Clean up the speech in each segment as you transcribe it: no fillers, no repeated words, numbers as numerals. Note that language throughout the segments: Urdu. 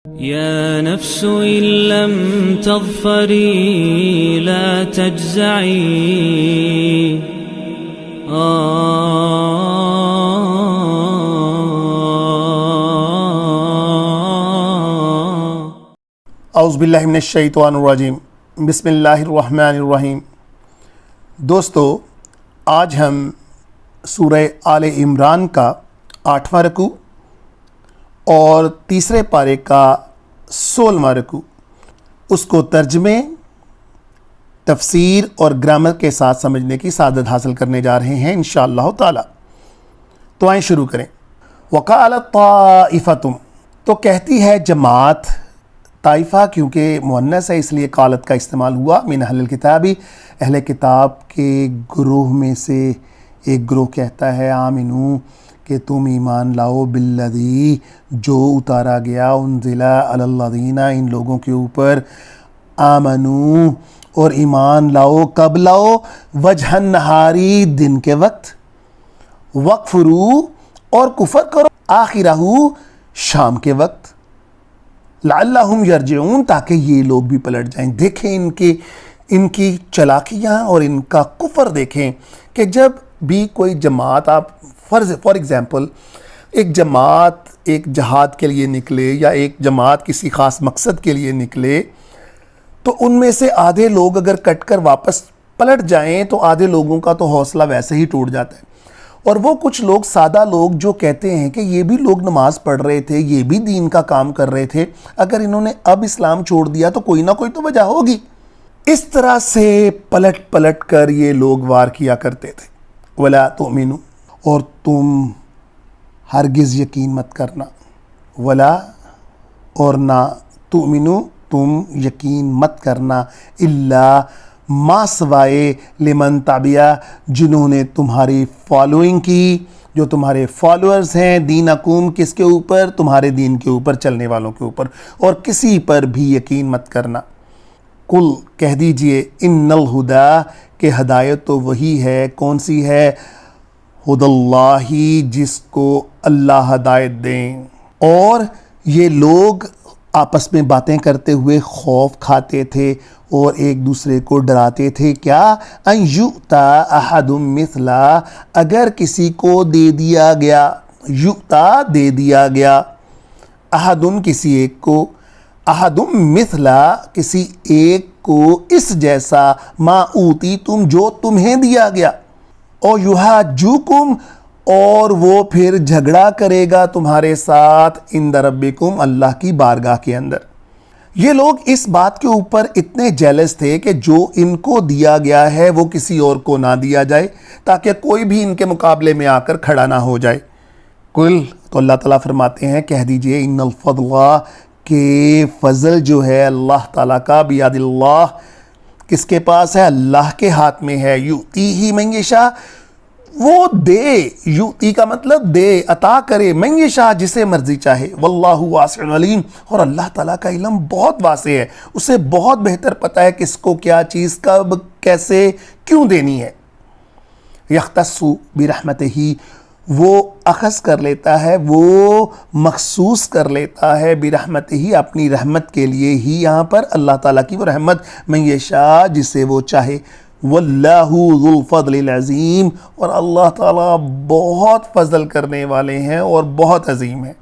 يا نفس إن لم تظفري لا تجزعي اعوذ باللہ من الشیطان الرجیم بسم اللہ الرحمن الرحیم۔ دوستو، آج ہم سورہ آل عمران کا 8واں رکوع اور تیسرے پارے کا 16واں رکوع، اس کو ترجمے، تفسیر اور گرامر کے ساتھ سمجھنے کی سعادت حاصل کرنے جا رہے ہیں انشاءاللہ تعالی۔ تو آئیں شروع کریں۔ وقالت طائفتم، تو کہتی ہے جماعت، طائفہ کیونکہ مؤنث ہے اس لیے قالت کا استعمال ہوا، من اہل الکتابی، اہل کتاب کے گروہ میں سے ایک گروہ کہتا ہے آمنو، کہ تم ایمان لاؤ، بالذی، جو اتارا گیا، انزل علی الذین، ان لوگوں کے اوپر، آمنو، اور ایمان لاؤ، کب لاؤ؟ وجہ النہاری، دن کے وقت، وکفرو، اور کفر کرو، آخرہ، شام کے وقت، لعلہم یرجعون، تاکہ یہ لوگ بھی پلٹ جائیں۔ دیکھیں ان کی چلاکیاں اور ان کا کفر دیکھیں کہ جب بھی کوئی جماعت، آپ فار ایگزامپل ایک جماعت ایک جہاد کے لیے نکلے یا ایک جماعت کسی خاص مقصد کے لیے نکلے، تو ان میں سے آدھے لوگ اگر کٹ کر واپس پلٹ جائیں تو آدھے لوگوں کا تو حوصلہ ویسے ہی ٹوٹ جاتا ہے، اور وہ کچھ لوگ، سادہ لوگ، جو کہتے ہیں کہ یہ بھی لوگ نماز پڑھ رہے تھے، یہ بھی دین کا کام کر رہے تھے، اگر انہوں نے اب اسلام چھوڑ دیا تو کوئی نہ کوئی تو وجہ ہوگی۔ اس طرح سے پلٹ کر یہ لوگ وار کیا کرتے تھے۔ وَلَا تُؤْمِنُوا، اور تم ہرگز یقین مت کرنا، ولا، اور نہ، تؤمنو، تم یقین مت کرنا، الا، ما سوائے، لمن تابعہ، جنہوں نے تمہاری فالوئنگ کی، جو تمہارے فالوورز ہیں، دینکم، کس کے اوپر؟ تمہارے دین کے اوپر چلنے والوں کے اوپر، اور کسی پر بھی یقین مت کرنا۔ قل، کہہ دیجئے، ان الہدا، کہ ہدایت تو وہی ہے، کون سی ہے؟ ہد اللہ، جس کو اللہ ہدایت دیں۔ اور یہ لوگ آپس میں باتیں کرتے ہوئے خوف کھاتے تھے اور ایک دوسرے کو ڈراتے تھے، کیا؟ ان یؤتا احد مثلا، اگر کسی کو دے دیا گیا، یؤتا، دے دیا گیا، احد، کسی ایک کو، احد مثلا، کسی ایک کو، اس جیسا، ما اوتی تم، جو تمہیں دیا گیا، اور یحاجوکم، اور وہ پھر جھگڑا کرے گا تمہارے ساتھ، عند ربکم، اللہ کی بارگاہ کے اندر۔ یہ لوگ اس بات کے اوپر اتنے جیلس تھے کہ جو ان کو دیا گیا ہے وہ کسی اور کو نہ دیا جائے، تاکہ کوئی بھی ان کے مقابلے میں آ کر کھڑا نہ ہو جائے۔ قل، تو اللہ تعالیٰ فرماتے ہیں، کہہ دیجئے، ان الفضل، کہ فضل جو ہے اللہ تعالیٰ کا، بیاد اللہ، کس کے پاس ہے؟ اللہ کے ہاتھ میں ہے، یؤتیہ من یشاء، وہ دے، یؤتی کا مطلب دے، عطا کرے، من یشاء، جسے مرضی چاہے، واللہ واسع علیم، اور اللہ تعالیٰ کا علم بہت واسع ہے، اسے بہت بہتر پتہ ہے کس کو کیا چیز کب، کیسے، کیوں دینی ہے۔ یختص برحمتہ، وہ اخذ کر لیتا ہے، وہ مخصوص کر لیتا ہے، برحمتہ، اپنی رحمت کے لیے ہی، یہاں پر اللہ تعالیٰ کی وہ رحمت، من یشاء، جسے وہ چاہے، واللہ ذو الفضل العظیم، اور اللہ تعالیٰ بہت فضل کرنے والے ہیں اور بہت عظیم ہیں۔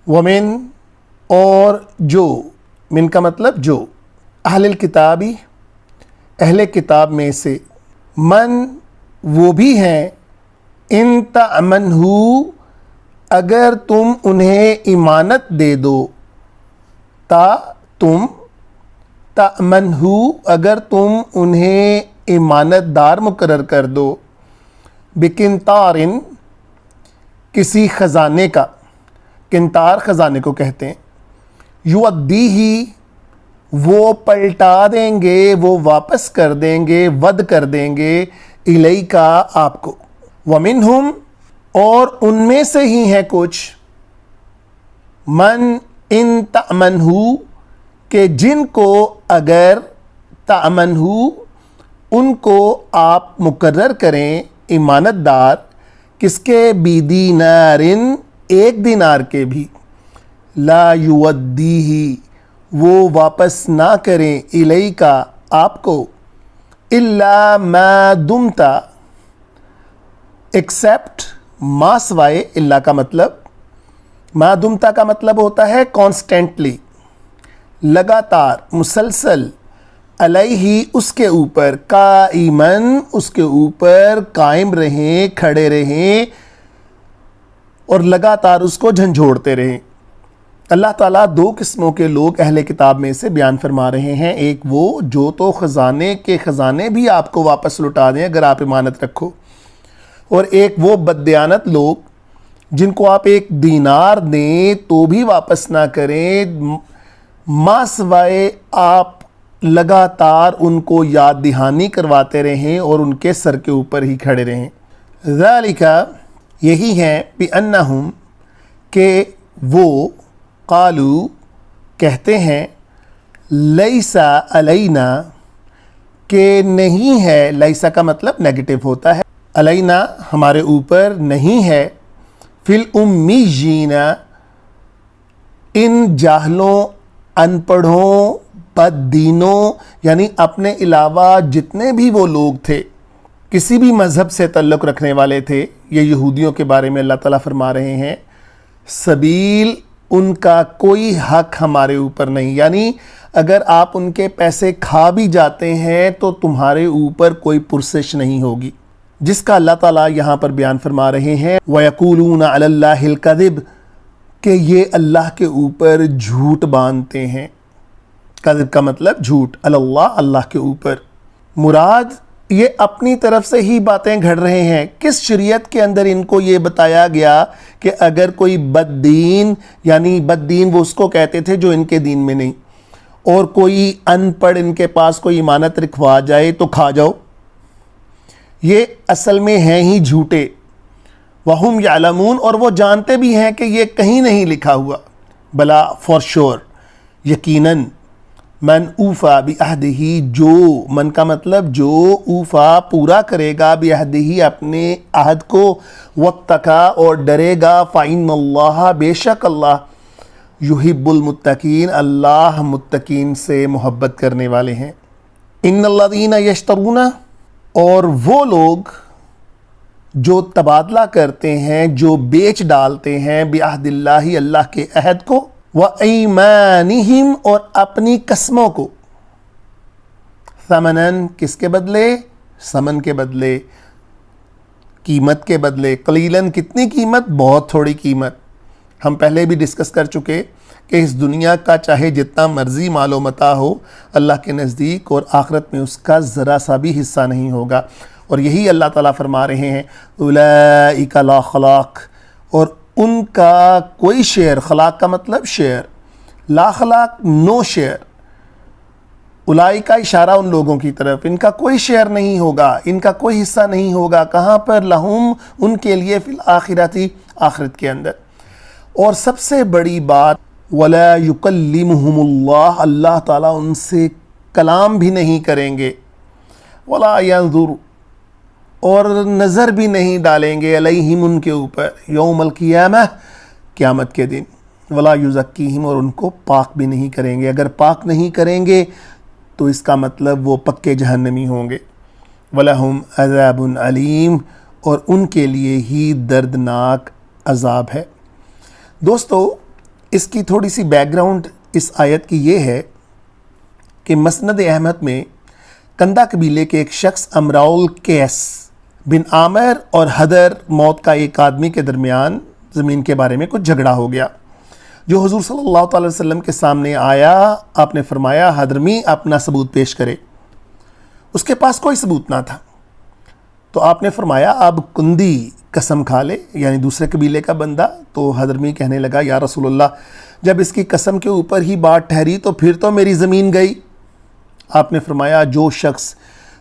ومن، اور جو، من کا مطلب جو، اہل الکتابی، اہل کتاب میں سے، من، وہ بھی ہیں، ان تأمنہ، اگر تم انہیں امانت دے دو، تم، تأمنہ، اگر تم انہیں امانت دار مقرر کر دو، بقنطار، کسی خزانے کا، قنطار خزانے کو کہتے ہیں، یؤدیہ، وہ پلٹا دیں گے، وہ واپس کر دیں گے، ود کر دیں گے، الیکا، آپ کو، ومنہم، اور ان میں سے ہی ہیں کچھ، من ان تأمنہ، کہ جن کو اگر، تأمنہ، ان کو آپ مقرر کریں امانت دار، کس کے؟ بدینار، ایک دینار کے بھی، لا یودیہی وہ واپس نہ کریں الیکا آپ کو الا ما دمتا ایکسیپٹ ما سوائے الا کا مطلب ما دمتا کا مطلب ہوتا ہے کانسٹینٹلی لگاتار مسلسل علیہ اس کے اوپر قائمن اس کے اوپر قائم رہیں کھڑے رہیں اور لگاتار اس کو جھنجھوڑتے رہیں۔ اللہ تعالیٰ دو قسموں کے لوگ اہل کتاب میں سے بیان فرما رہے ہیں، ایک وہ جو تو خزانے کے خزانے بھی آپ کو واپس لوٹا دیں اگر آپ امانت رکھو، اور ایک وہ بددیانت لوگ جن کو آپ ایک دینار دیں تو بھی واپس نہ کریں ما سوائے آپ لگاتار ان کو یاد دہانی کرواتے رہیں اور ان کے سر کے اوپر ہی کھڑے رہیں۔ ذالک یہی ہے بِأَنَّهُمْ کہ وہ قالو کہتے ہیں لیسا علینا کہ نہیں ہے، لیسا کا مطلب نیگیٹو ہوتا ہے، علینا ہمارے اوپر نہیں ہے، فی الامیین ان جاہلوں ان پڑھوں بد دینوں یعنی اپنے علاوہ جتنے بھی وہ لوگ تھے کسی بھی مذہب سے تعلق رکھنے والے تھے، یہ یہودیوں کے بارے میں اللہ تعالیٰ فرما رہے ہیں سبیل ان کا کوئی حق ہمارے اوپر نہیں، یعنی اگر آپ ان کے پیسے کھا بھی جاتے ہیں تو تمہارے اوپر کوئی پرسش نہیں ہوگی، جس کا اللہ تعالیٰ یہاں پر بیان فرما رہے ہیں وَيَقُولُونَ عَلَى اللَّهِ الْكَذِبِ کہ یہ اللہ کے اوپر جھوٹ باندھتے ہیں۔ کذب کا مطلب جھوٹ، اللہ اللہ کے اوپر، مراد یہ اپنی طرف سے ہی باتیں گھڑ رہے ہیں۔ کس شریعت کے اندر ان کو یہ بتایا گیا کہ اگر کوئی بد دین، یعنی بد دین وہ اس کو کہتے تھے جو ان کے دین میں نہیں، اور کوئی ان پڑھ ان کے پاس کوئی امانت رکھوا جائے تو کھا جاؤ، یہ اصل میں ہیں ہی جھوٹے۔ وَهُمْ يَعْلَمُونَ اور وہ جانتے بھی ہیں کہ یہ کہیں نہیں لکھا ہوا، بلا فور شور یقیناً من اوفا بعہدہ جو، من کا مطلب جو، اوفا پورا کرے گا بعہدہ اپنے عہد کو، واتقا اور ڈرے گا، فإن اللہ بے شک اللہ یحب المتقین اللہ متقین سے محبت کرنے والے ہیں۔ ان الذین یشترون اور وہ لوگ جو تبادلہ کرتے ہیں، جو بیچ ڈالتے ہیں بعہد اللہ اللہ کے عہد کو، وَأَيْمَانِهِمْ اور اپنی قسموں کو، ثمناً کس کے بدلے؟ ثمن کے بدلے، قیمت کے بدلے، قلیلاً کتنی قیمت؟ بہت تھوڑی قیمت۔ ہم پہلے بھی ڈسکس کر چکے کہ اس دنیا کا چاہے جتنا مرضی مال و متاع ہو اللہ کے نزدیک اور آخرت میں اس کا ذرا سا بھی حصہ نہیں ہوگا، اور یہی اللہ تعالیٰ فرما رہے ہیں اولئک لا خلاق اور ان کا کوئی شیئر، خلاق کا مطلب شیئر، لا خلاق نو شیئر، اولئک کا اشارہ ان لوگوں کی طرف، ان کا کوئی شیئر نہیں ہوگا، ان کا کوئی حصہ نہیں ہوگا، کہاں پر؟ لہم ان کے لیے فی الآخرتی آخرت کے اندر۔ اور سب سے بڑی بات وَلَا يُكَلِّمُهُمُ اللَّهُ اللہ تعالیٰ ان سے کلام بھی نہیں کریں گے، وَلَا يَنظُرُ اور نظر بھی نہیں ڈالیں گے علیہم ان کے اوپر یوم القیامہ قیامت کے دن، وَلَا يُزَكِّيهِمْ اور ان کو پاک بھی نہیں کریں گے۔ اگر پاک نہیں کریں گے تو اس کا مطلب وہ پکے جہنمی ہوں گے۔ وَلَهُمْ عَذَابٌ عَلِيمٌ اور ان کے لیے ہی دردناک عذاب ہے۔ دوستو اس کی تھوڑی سی بیک گراؤنڈ اس آیت کی یہ ہے کہ مسند احمد میں کندہ قبیلے کے ایک شخص امراؤل کیس بن عامر اور حدر موت کا ایک آدمی کے درمیان زمین کے بارے میں کچھ جھگڑا ہو گیا، جو حضور صلی اللہ تعالی وسلم کے سامنے آیا۔ آپ نے فرمایا حدرمی اپنا ثبوت پیش کرے، اس کے پاس کوئی ثبوت نہ تھا، تو آپ نے فرمایا اب کندی قسم کھا لے، یعنی دوسرے قبیلے کا بندہ۔ تو حدرمی کہنے لگا یا رسول اللہ جب اس کی قسم کے اوپر ہی بات ٹھہری تو پھر تو میری زمین گئی۔ آپ نے فرمایا جو شخص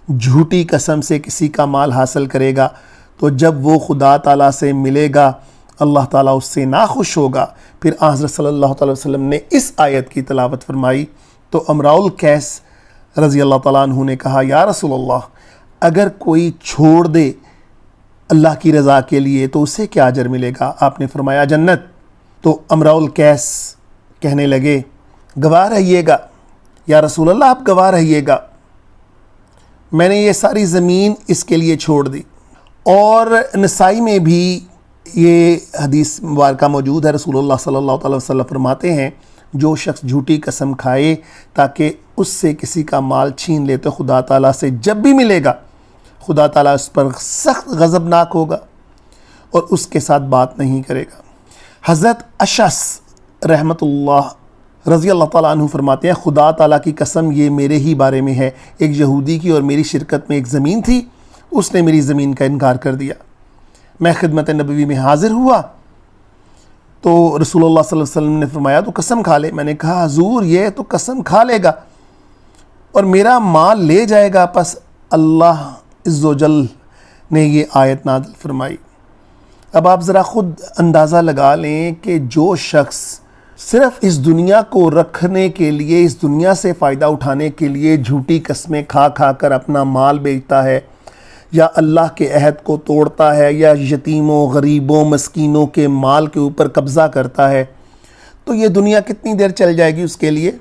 جھوٹی قسم سے کسی کا مال حاصل کرے گا تو جب وہ خدا تعالیٰ سے ملے گا اللہ تعالیٰ اس سے ناخوش ہوگا۔ پھر حضرت صلی اللہ تعالی وسلم نے اس آیت کی تلاوت فرمائی تو امراؤل کیس رضی اللہ تعالیٰ عنہ نے کہا یا رسول اللہ اگر کوئی چھوڑ دے اللہ کی رضا کے لیے تو اسے کیا اجر ملے گا؟ آپ نے فرمایا جنت۔ تو امراؤل کیس کہنے لگے گواہ رہیے گا یا رسول اللہ، آپ گواہ رہیے گا، میں نے یہ ساری زمین اس کے لیے چھوڑ دی۔ اور نسائی میں بھی یہ حدیث مبارکہ موجود ہے، رسول اللہ صلی اللہ علیہ وسلم فرماتے ہیں جو شخص جھوٹی قسم کھائے تاکہ اس سے کسی کا مال چھین لے تو خدا تعالیٰ سے جب بھی ملے گا خدا تعالیٰ اس پر سخت غضبناک ہوگا اور اس کے ساتھ بات نہیں کرے گا۔ حضرت اشعث رحمۃ اللہ رضی اللہ تعالیٰ عنہ فرماتے ہیں خدا تعالیٰ کی قسم یہ میرے ہی بارے میں ہے، ایک یہودی کی اور میری شرکت میں ایک زمین تھی، اس نے میری زمین کا انکار کر دیا۔ میں خدمت نبوی میں حاضر ہوا تو رسول اللہ صلی اللہ علیہ وسلم نے فرمایا تو قسم کھا لے۔ میں نے کہا حضور یہ تو قسم کھا لے گا اور میرا مال لے جائے گا، پس اللہ عز و جل نے یہ آیت نازل فرمائی۔ اب آپ ذرا خود اندازہ لگا لیں کہ جو شخص صرف اس دنیا کو رکھنے کے لیے، اس دنیا سے فائدہ اٹھانے کے لیے جھوٹی قسمیں کھا کھا کر اپنا مال بیچتا ہے یا اللہ کے عہد کو توڑتا ہے یا یتیموں غریبوں مسکینوں کے مال کے اوپر قبضہ کرتا ہے، تو یہ دنیا کتنی دیر چل جائے گی اس کے لیے،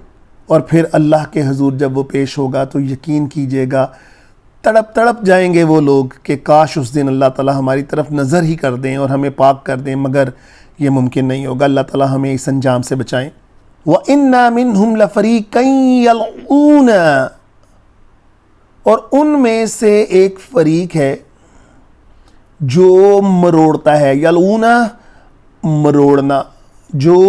اور پھر اللہ کے حضور جب وہ پیش ہوگا تو یقین کیجئے گا تڑپ تڑپ جائیں گے وہ لوگ کہ کاش اس دن اللہ تعالیٰ ہماری طرف نظر ہی کر دیں اور ہمیں پاک کر دیں، مگر یہ ممکن نہیں ہوگا۔ اللہ تعالیٰ ہمیں اس انجام سے بچائیں۔ وَإِنَّا مِنْهُمْ لَفَرِيقًا يَلْعُونَ، اور ان میں سے ایک فریق ہے جو مروڑتا ہے، یلعونا مروڑنا، جو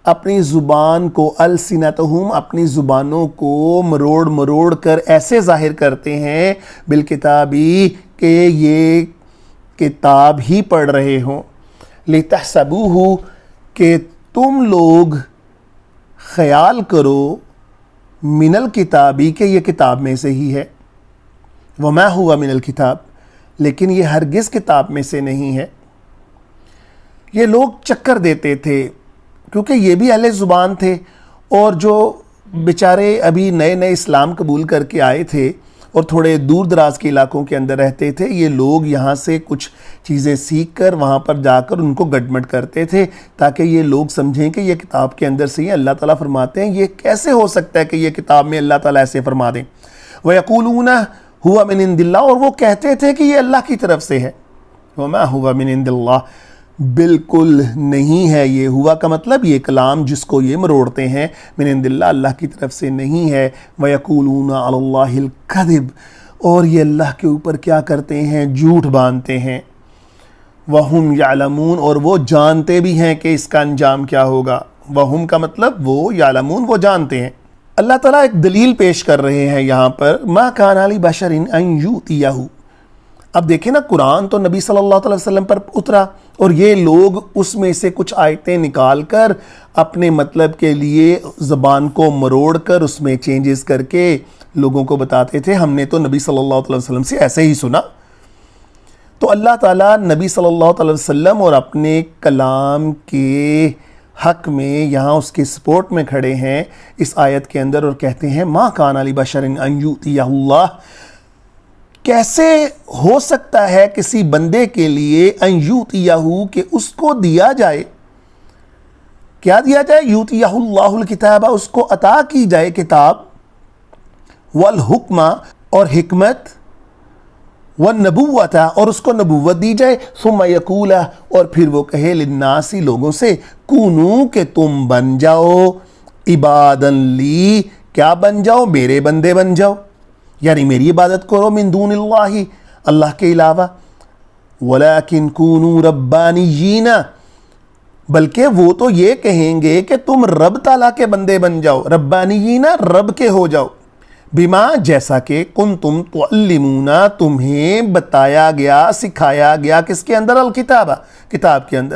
اپنی زبان کو السنتہم اپنی زبانوں کو مروڑ مروڑ کر ایسے ظاہر کرتے ہیں بالکتابی کہ یہ کتاب ہی پڑھ رہے ہوں، لتحسبوہ کہ تم لوگ خیال کرو من الکتابی کہ یہ کتاب میں سے ہی ہے، وما ہوا من الکتاب لیکن یہ ہرگز کتاب میں سے نہیں ہے۔ یہ لوگ چکر دیتے تھے کیونکہ یہ بھی اہل زبان تھے، اور جو بیچارے ابھی نئے نئے اسلام قبول کر کے آئے تھے اور تھوڑے دور دراز کے علاقوں کے اندر رہتے تھے، یہ لوگ یہاں سے کچھ چیزیں سیکھ کر وہاں پر جا کر ان کو گڈمٹ کرتے تھے تاکہ یہ لوگ سمجھیں کہ یہ کتاب کے اندر سے ہی اللہ تعالیٰ فرماتے ہیں، یہ کیسے ہو سکتا ہے کہ یہ کتاب میں اللہ تعالیٰ ایسے فرما دیں۔ وَيَقُولُونَ هُوَ مِنْ عِنْدِ اللَّهِ، اور وہ کہتے تھے کہ یہ اللہ کی طرف سے ہے۔ وَمَا هُوَ مِنْ عِنْدِ اللَّهِ، بالکل نہیں ہے، یہ ہوا کا مطلب یہ کلام جس کو یہ مروڑتے ہیں من عند اللہ اللہ کی طرف سے نہیں ہے۔ وَيَقُولُونَ عَلَى اللَّهِ الْكَذِبِ، اور یہ اللہ کے اوپر کیا کرتے ہیں، جھوٹ باندھتے ہیں۔ وَهُمْ يَعْلَمُونَ، اور وہ جانتے بھی ہیں کہ اس کا انجام کیا ہوگا۔ وَهُمْ کا مطلب وہ، يَعْلَمُونَ وہ جانتے ہیں۔ اللہ تعالیٰ ایک دلیل پیش کر رہے ہیں یہاں پر، مَا كَانَ لِبَشَرٍ أَن يُؤْتِيَهُ۔ اب دیکھیں نا، قرآن تو نبی صلی اللہ علیہ وسلم پر اترا اور یہ لوگ اس میں سے کچھ آیتیں نکال کر اپنے مطلب کے لیے زبان کو مروڑ کر اس میں چینجز کر کے لوگوں کو بتاتے تھے ہم نے تو نبی صلی اللہ علیہ وسلم سے ایسے ہی سنا۔ تو اللہ تعالیٰ نبی صلی اللہ علیہ وسلم اور اپنے کلام کے حق میں یہاں اس کے سپورٹ میں کھڑے ہیں اس آیت کے اندر اور کہتے ہیں ما کان لبشر ان یؤتیہ اللہ، کیسے ہو سکتا ہے کسی بندے کے لیے ان یؤتیہ کہ اس کو دیا جائے، کیا دیا جائے، یؤتیہ اللہ الکتاب، اس کو عطا کی جائے کتاب، والحکمہ اور حکمت، والنبوۃ اور اس کو نبوت دی جائے، ثم یقول اور پھر وہ کہے للناس لوگوں سے کونو کہ تم بن جاؤ عبادا لی، کیا بن جاؤ، میرے بندے بن جاؤ، یعنی میری عبادت کرو، من دون اللہ اللہ کے علاوہ، ولیکن کونو ربانیین بلکہ وہ تو یہ کہیں گے کہ تم رب تعالیٰ کے بندے بن جاؤ، ربانیین رب کے ہو جاؤ، بما جیسا کہ کنتم تعلمون تمہیں بتایا گیا سکھایا گیا کس کے اندر، الکتاب کتاب کے اندر،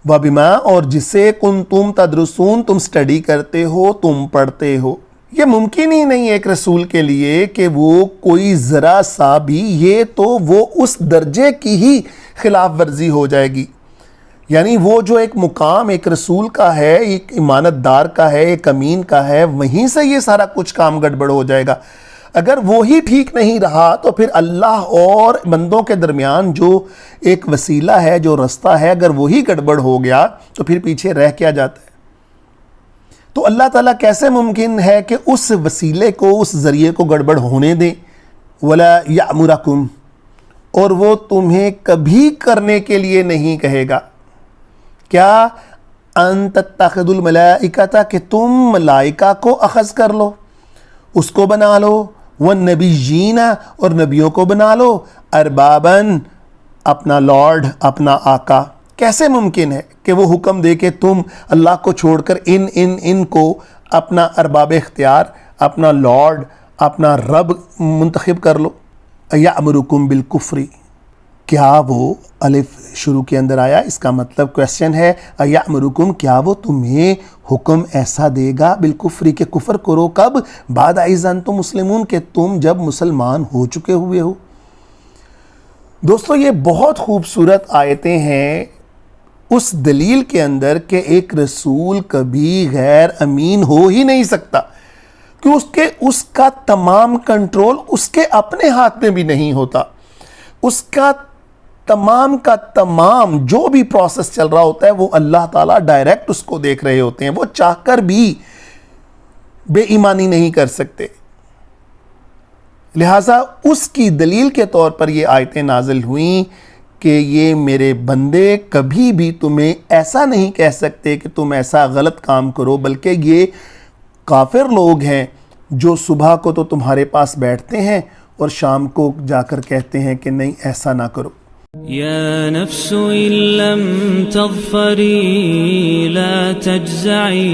وبما اور جسے کنتم تدرسون تم سٹڈی کرتے ہو تم پڑھتے ہو۔ یہ ممکن ہی نہیں ایک رسول کے لیے کہ وہ کوئی ذرا سا بھی، یہ تو وہ اس درجے کی ہی خلاف ورزی ہو جائے گی، یعنی وہ جو ایک مقام ایک رسول کا ہے، ایک امانت دار کا ہے، ایک امین کا ہے، وہیں سے یہ سارا کچھ کام گڑبڑ ہو جائے گا۔ اگر وہی ٹھیک نہیں رہا تو پھر اللہ اور بندوں کے درمیان جو ایک وسیلہ ہے، جو رستہ ہے، اگر وہی گڑبڑ ہو گیا تو پھر پیچھے رہ کیا جاتا ہے۔ تو اللہ تعالیٰ کیسے ممکن ہے کہ اس وسیلے کو، اس ذریعے کو گڑبڑ ہونے دیں؟ وَلَا يَأْمُرَكُمْ، اور وہ تمہیں کبھی کرنے کے لیے نہیں کہے گا، کیا ان تتخذوا الملائکۃ، کہ تم ملائکہ کو اخذ کر لو، اس کو بنا لو، والنبیین، اور نبیوں کو بنا لو، ارباباً، اپنا لارڈ، اپنا آقا۔ کیسے ممکن ہے کہ وہ حکم دے کہ تم اللہ کو چھوڑ کر ان کو اپنا ارباب اختیار، اپنا لارڈ، اپنا رب منتخب کر لو؟ یأمرکم بالکفر، کیا وہ الف شروع کے اندر آیا، اس کا مطلب کویسچن ہے، یأمرکم، کیا وہ تمہیں حکم ایسا دے گا بالکفر کہ کفر کرو؟ کب؟ بعد اذ انتم مسلمون، کہ تم جب مسلمان ہو چکے ہوئے ہو۔ دوستو یہ بہت خوبصورت آیتیں ہیں اس دلیل کے اندر کہ ایک رسول کبھی غیر امین ہو ہی نہیں سکتا، کہ اس کا تمام کنٹرول اس کے اپنے ہاتھ میں بھی نہیں ہوتا، اس کا تمام جو بھی پروسیس چل رہا ہوتا ہے وہ اللہ تعالیٰ ڈائریکٹ اس کو دیکھ رہے ہوتے ہیں، وہ چاہ کر بھی بے ایمانی نہیں کر سکتے۔ لہٰذا اس کی دلیل کے طور پر یہ آیتیں نازل ہوئیں کہ یہ میرے بندے کبھی بھی تمہیں ایسا نہیں کہہ سکتے کہ تم ایسا غلط کام کرو، بلکہ یہ کافر لوگ ہیں جو صبح کو تو تمہارے پاس بیٹھتے ہیں اور شام کو جا کر کہتے ہیں کہ نہیں ایسا نہ کرو۔ يا نفس إن لم تظفري لا تجزعي